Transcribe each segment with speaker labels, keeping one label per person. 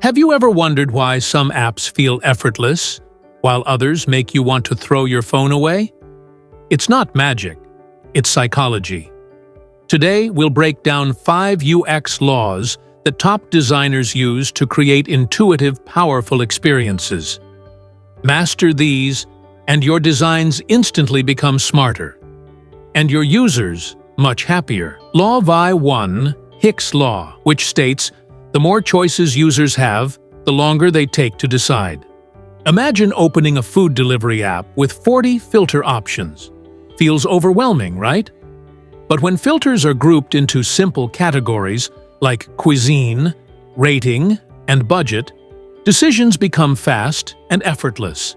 Speaker 1: Have you ever wondered why some apps feel effortless, while others make you want to throw your phone away? It's not magic, it's psychology. Today, we'll break down 5 UX laws that top designers use to create intuitive, powerful experiences. Master these, and your designs instantly become smarter, and your users much happier. Law Vi 1, Hick's Law, which states, the more choices users have, the longer they take to decide. Imagine opening a food delivery app with 40 filter options. Feels overwhelming, right? But when filters are grouped into simple categories like cuisine, rating, and budget, decisions become fast and effortless.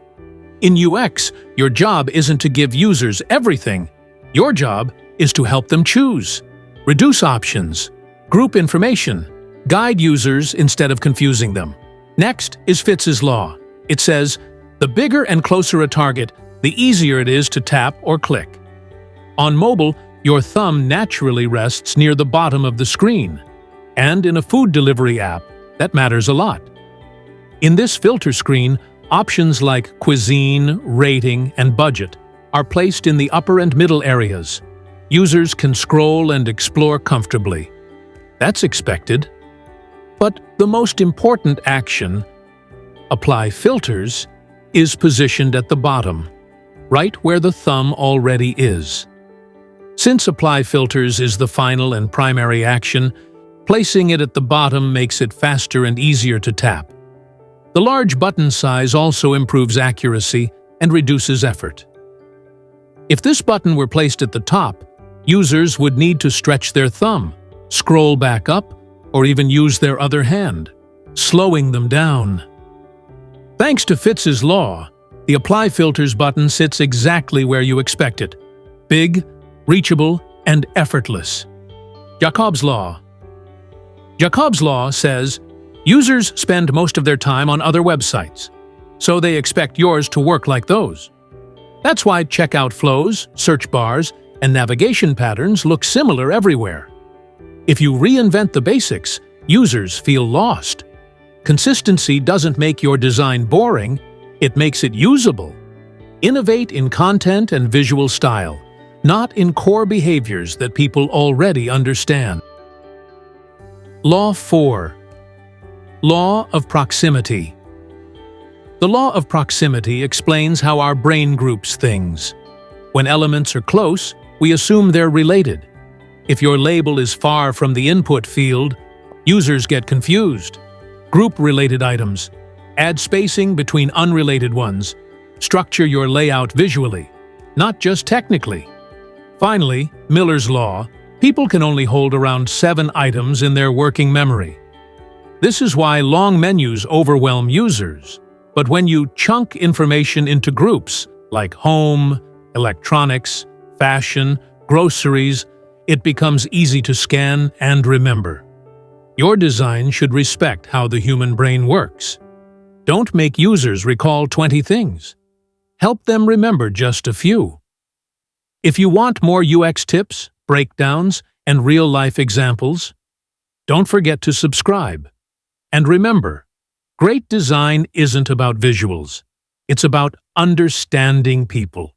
Speaker 1: In UX, your job isn't to give users everything. Your job is to help them choose, reduce options, group information, guide users instead of confusing them. Next is Fitz's Law. It says, the bigger and closer a target, the easier it is to tap or click. On mobile, your thumb naturally rests near the bottom of the screen. And in a food delivery app, that matters a lot. In this filter screen, options like cuisine, rating, and budget are placed in the upper and middle areas. Users can scroll and explore comfortably. That's expected. But the most important action, apply filters, is positioned at the bottom, right where the thumb already is. Since apply filters is the final and primary action, placing it at the bottom makes it faster and easier to tap. The large button size also improves accuracy and reduces effort. If this button were placed at the top, users would need to stretch their thumb, scroll back up, or even use their other hand, slowing them down. Thanks to Fitz's Law, the Apply Filters button sits exactly where you expect it. Big, reachable, and effortless. Jakob's Law. Jakob's Law says, users spend most of their time on other websites, so they expect yours to work like those. That's why checkout flows, search bars, and navigation patterns look similar everywhere. If you reinvent the basics, users feel lost. Consistency doesn't make your design boring, it makes it usable. Innovate in content and visual style, not in core behaviors that people already understand. Law 4. Law of Proximity. The law of proximity explains how our brain groups things. When elements are close, we assume they're related. If your label is far from the input field, users get confused. Group related items. Add spacing between unrelated ones. Structure your layout visually, not just technically. Finally, Miller's Law. People can only hold around 7 items in their working memory. This is why long menus overwhelm users. But when you chunk information into groups, like home, electronics, fashion, groceries, it becomes easy to scan and remember. Your design should respect how the human brain works. Don't make users recall 20 things. Help them remember just a few. If you want more UX tips, breakdowns, and real-life examples, don't forget to subscribe. And remember, great design isn't about visuals. It's about understanding people.